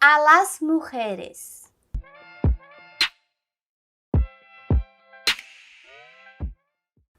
a las mujeres.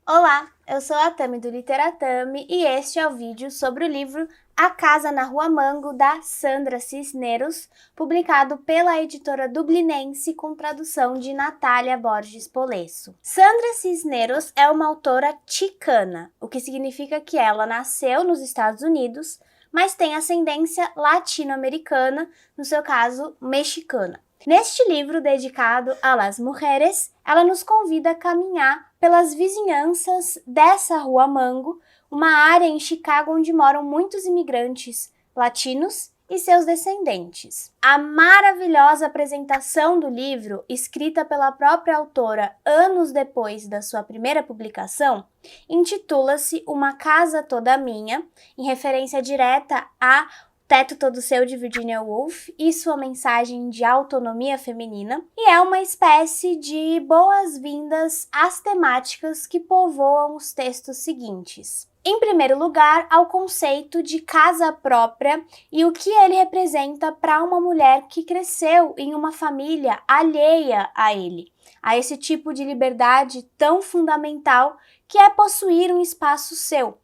Olá, eu sou a Tami do Literatami e este é o vídeo sobre o livro A Casa na Rua Mango, da Sandra Cisneros, publicado pela editora dublinense com tradução de Natália Borges Polesso. Sandra Cisneros é uma autora chicana, o que significa que ela nasceu nos Estados Unidos, mas tem ascendência latino-americana, no seu caso, mexicana. Neste livro dedicado a las mujeres, ela nos convida a caminhar pelas vizinhanças dessa Rua Mango, uma área em Chicago onde moram muitos imigrantes latinos e seus descendentes. A maravilhosa apresentação do livro, escrita pela própria autora anos depois da sua primeira publicação, intitula-se Uma Casa Toda Minha, em referência direta a Teto Todo Seu, de Virginia Woolf, e sua mensagem de autonomia feminina, e é uma espécie de boas-vindas às temáticas que povoam os textos seguintes. Em primeiro lugar, ao conceito de casa própria e o que ele representa para uma mulher que cresceu em uma família alheia a ele, a esse tipo de liberdade tão fundamental que é possuir um espaço seu,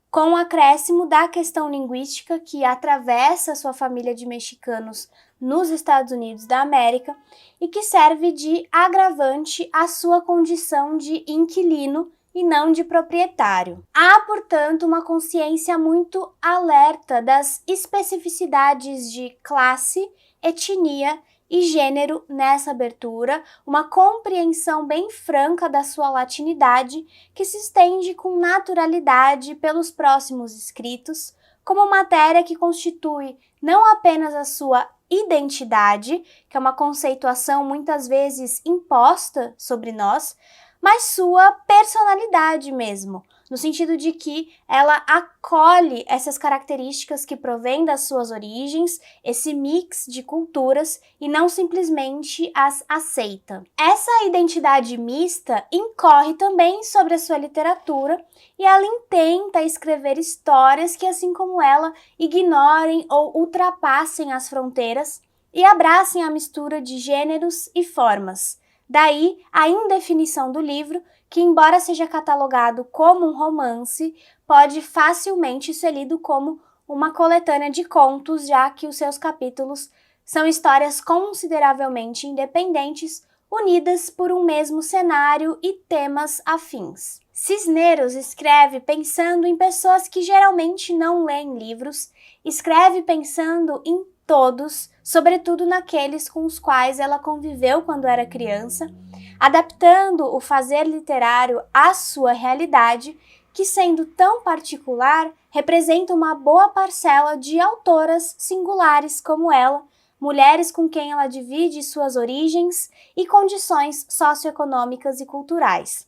com o acréscimo da questão linguística que atravessa sua família de mexicanos nos Estados Unidos da América e que serve de agravante à sua condição de inquilino e não de proprietário. Há, portanto, uma consciência muito alerta das especificidades de classe, etnia e gênero nessa abertura, uma compreensão bem franca da sua latinidade que se estende com naturalidade pelos próximos escritos, como matéria que constitui não apenas a sua identidade, que é uma conceituação muitas vezes imposta sobre nós, mas sua personalidade mesmo, no sentido de que ela acolhe essas características que provêm das suas origens, esse mix de culturas, e não simplesmente as aceita. Essa identidade mista incorre também sobre a sua literatura, e ela intenta escrever histórias que, assim como ela, ignorem ou ultrapassem as fronteiras e abracem a mistura de gêneros e formas. Daí a indefinição do livro, que, embora seja catalogado como um romance, pode facilmente ser lido como uma coletânea de contos, já que os seus capítulos são histórias consideravelmente independentes, unidas por um mesmo cenário e temas afins. Cisneros escreve pensando em pessoas que geralmente não leem livros, escreve pensando em todos, sobretudo naqueles com os quais ela conviveu quando era criança, adaptando o fazer literário à sua realidade, que, sendo tão particular, representa uma boa parcela de autoras singulares como ela, mulheres com quem ela divide suas origens e condições socioeconômicas e culturais.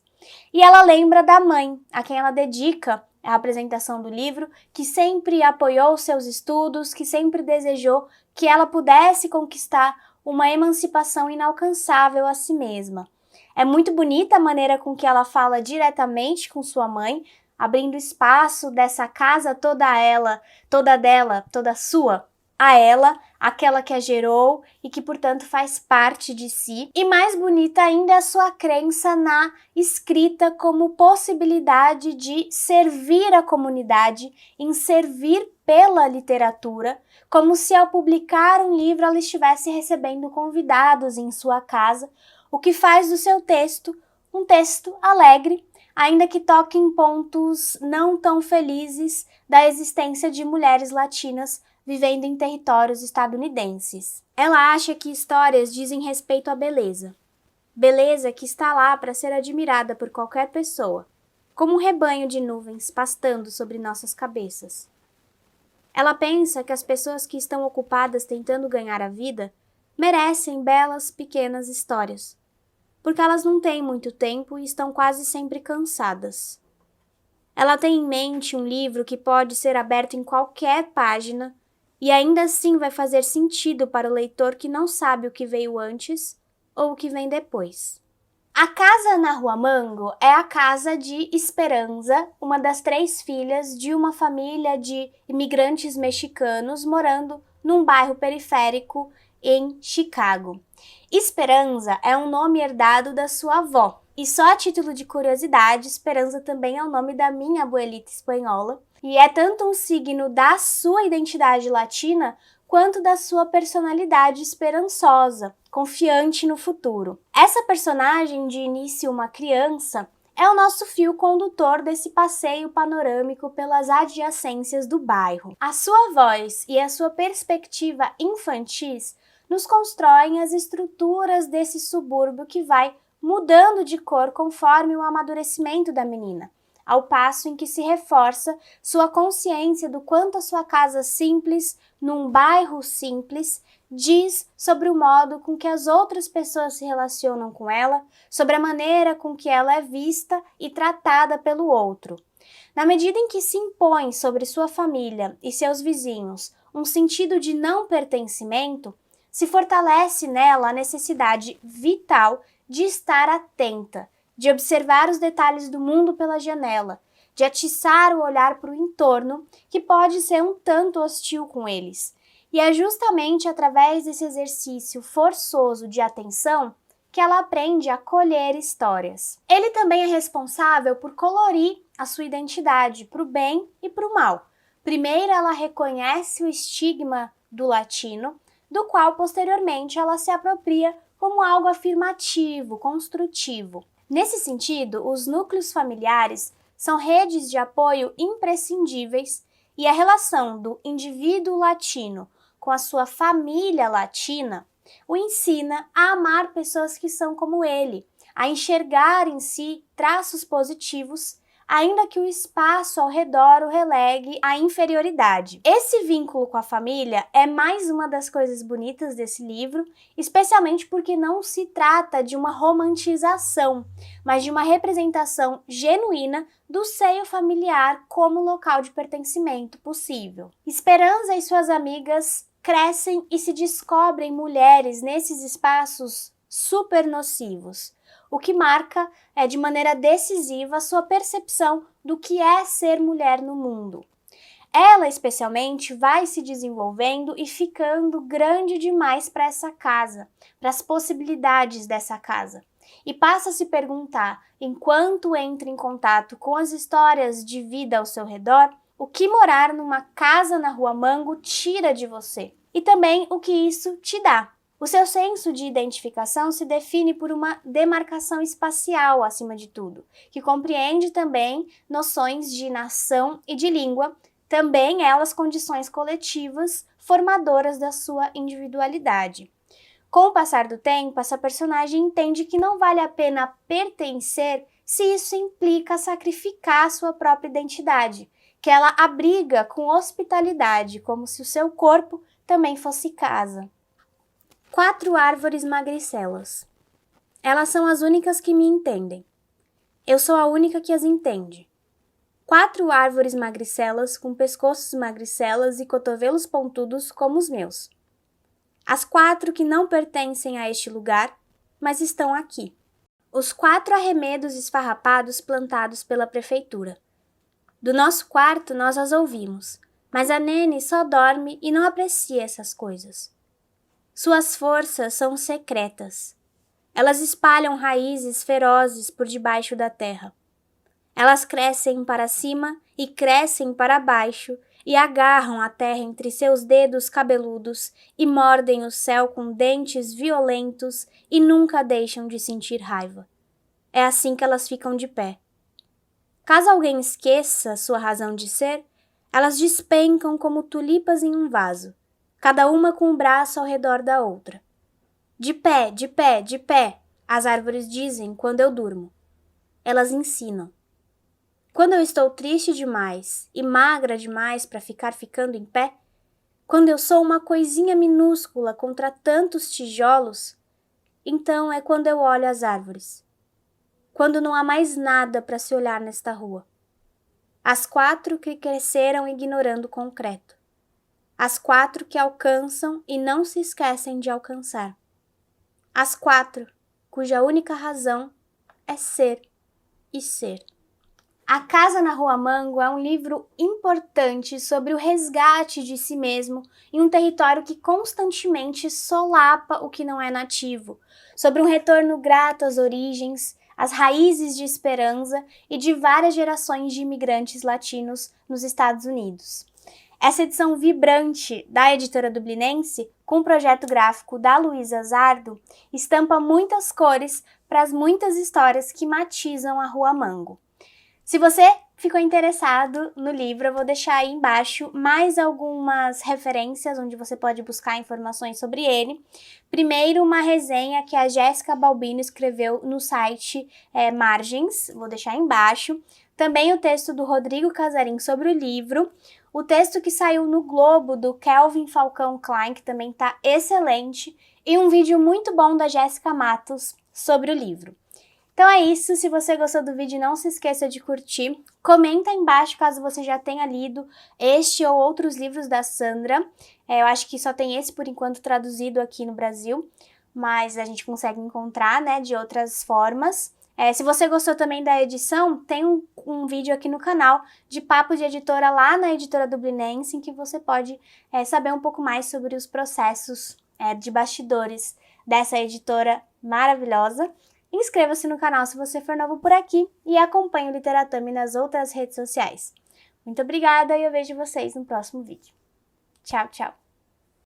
E ela lembra da mãe, a quem ela dedica a apresentação do livro, que sempre apoiou seus estudos, que sempre desejou que ela pudesse conquistar uma emancipação inalcançável a si mesma. É muito bonita a maneira com que ela fala diretamente com sua mãe, abrindo espaço dessa casa toda ela, toda dela, toda sua, a ela, aquela que a gerou e que, portanto, faz parte de si. E mais bonita ainda é a sua crença na escrita como possibilidade de servir a comunidade, em servir pela literatura, como se ao publicar um livro ela estivesse recebendo convidados em sua casa, o que faz do seu texto um texto alegre, ainda que toque em pontos não tão felizes da existência de mulheres latinas vivendo em territórios estadunidenses. Ela acha que histórias dizem respeito à beleza. Beleza que está lá para ser admirada por qualquer pessoa, como um rebanho de nuvens pastando sobre nossas cabeças. Ela pensa que as pessoas que estão ocupadas tentando ganhar a vida merecem belas pequenas histórias, porque elas não têm muito tempo e estão quase sempre cansadas. Ela tem em mente um livro que pode ser aberto em qualquer página e ainda assim vai fazer sentido para o leitor que não sabe o que veio antes ou o que vem depois. A Casa na Rua Mango é a casa de Esperanza, uma das 3 filhas de uma família de imigrantes mexicanos morando num bairro periférico em Chicago. Esperança é um nome herdado da sua avó. E só a título de curiosidade, Esperança também é o nome da minha abuelita espanhola. E é tanto um signo da sua identidade latina, quanto da sua personalidade esperançosa, confiante no futuro. Essa personagem, de início uma criança, é o nosso fio condutor desse passeio panorâmico pelas adjacências do bairro. A sua voz e a sua perspectiva infantis nos constroem as estruturas desse subúrbio que vai mudando de cor conforme o amadurecimento da menina, ao passo em que se reforça sua consciência do quanto a sua casa simples, num bairro simples, diz sobre o modo com que as outras pessoas se relacionam com ela, sobre a maneira com que ela é vista e tratada pelo outro. Na medida em que se impõe sobre sua família e seus vizinhos um sentido de não pertencimento, se fortalece nela a necessidade vital de estar atenta, de observar os detalhes do mundo pela janela, de atiçar o olhar para o entorno, que pode ser um tanto hostil com eles. E é justamente através desse exercício forçoso de atenção que ela aprende a colher histórias. Ele também é responsável por colorir a sua identidade para o bem e para o mal. Primeiro, ela reconhece o estigma do latino, do qual posteriormente ela se apropria como algo afirmativo, construtivo. Nesse sentido, os núcleos familiares são redes de apoio imprescindíveis e a relação do indivíduo latino com a sua família latina o ensina a amar pessoas que são como ele, a enxergar em si traços positivos, ainda que o espaço ao redor o relegue à inferioridade. Esse vínculo com a família é mais uma das coisas bonitas desse livro, especialmente porque não se trata de uma romantização, mas de uma representação genuína do seio familiar como local de pertencimento possível. Esperança e suas amigas crescem e se descobrem mulheres nesses espaços super nocivos, o que marca de maneira decisiva a sua percepção do que é ser mulher no mundo. Ela, especialmente, vai se desenvolvendo e ficando grande demais para essa casa, para as possibilidades dessa casa. E passa a se perguntar, enquanto entra em contato com as histórias de vida ao seu redor, o que morar numa casa na Rua Mango tira de você e também o que isso te dá. O seu senso de identificação se define por uma demarcação espacial, acima de tudo, que compreende também noções de nação e de língua, também elas condições coletivas formadoras da sua individualidade. Com o passar do tempo, essa personagem entende que não vale a pena pertencer se isso implica sacrificar sua própria identidade, que ela abriga com hospitalidade, como se o seu corpo também fosse casa. 4 árvores magricelas. Elas são as únicas que me entendem. Eu sou a única que as entende. 4 árvores magricelas com pescoços magricelas e cotovelos pontudos como os meus. As 4 que não pertencem a este lugar, mas estão aqui. Os 4 arremedos esfarrapados plantados pela prefeitura. Do nosso quarto nós as ouvimos, mas a Nene só dorme e não aprecia essas coisas. Suas forças são secretas. Elas espalham raízes ferozes por debaixo da terra. Elas crescem para cima e crescem para baixo e agarram a terra entre seus dedos cabeludos e mordem o céu com dentes violentos e nunca deixam de sentir raiva. É assim que elas ficam de pé. Caso alguém esqueça sua razão de ser, elas despencam como tulipas em um vaso, cada uma com o braço ao redor da outra. De pé, de pé, de pé, as árvores dizem quando eu durmo. Elas ensinam. Quando eu estou triste demais e magra demais para ficar ficando em pé, quando eu sou uma coisinha minúscula contra tantos tijolos, então é quando eu olho as árvores. Quando não há mais nada para se olhar nesta rua. As 4 que cresceram ignorando o concreto. As 4 que alcançam e não se esquecem de alcançar. As 4 cuja única razão é ser e ser. A Casa na Rua Mango é um livro importante sobre o resgate de si mesmo em um território que constantemente solapa o que não é nativo, sobre um retorno grato às origens, às raízes de esperança e de várias gerações de imigrantes latinos nos Estados Unidos. Essa edição vibrante da editora dublinense, com o projeto gráfico da Luísa Zardo, estampa muitas cores para as muitas histórias que matizam a Rua Mango. Se você ficou interessado no livro, eu vou deixar aí embaixo mais algumas referências onde você pode buscar informações sobre ele. Primeiro, uma resenha que a Jéssica Balbino escreveu no site Margens, vou deixar aí embaixo. Também o texto do Rodrigo Casarim sobre o livro. O texto que saiu no Globo, do Kelvin Falcão Klein, que também está excelente. E um vídeo muito bom da Jéssica Matos sobre o livro. Então é isso, se você gostou do vídeo, não se esqueça de curtir. Comenta aí embaixo caso você já tenha lido este ou outros livros da Sandra. Eu acho que só tem esse por enquanto traduzido aqui no Brasil, mas a gente consegue encontrar, né, de outras formas. Se você gostou também da edição, tem um vídeo aqui no canal de papo de editora lá na editora dublinense, em que você pode saber um pouco mais sobre os processos de bastidores dessa editora maravilhosa. Inscreva-se no canal se você for novo por aqui e acompanhe o Literatame nas outras redes sociais. Muito obrigada e eu vejo vocês no próximo vídeo. Tchau, tchau!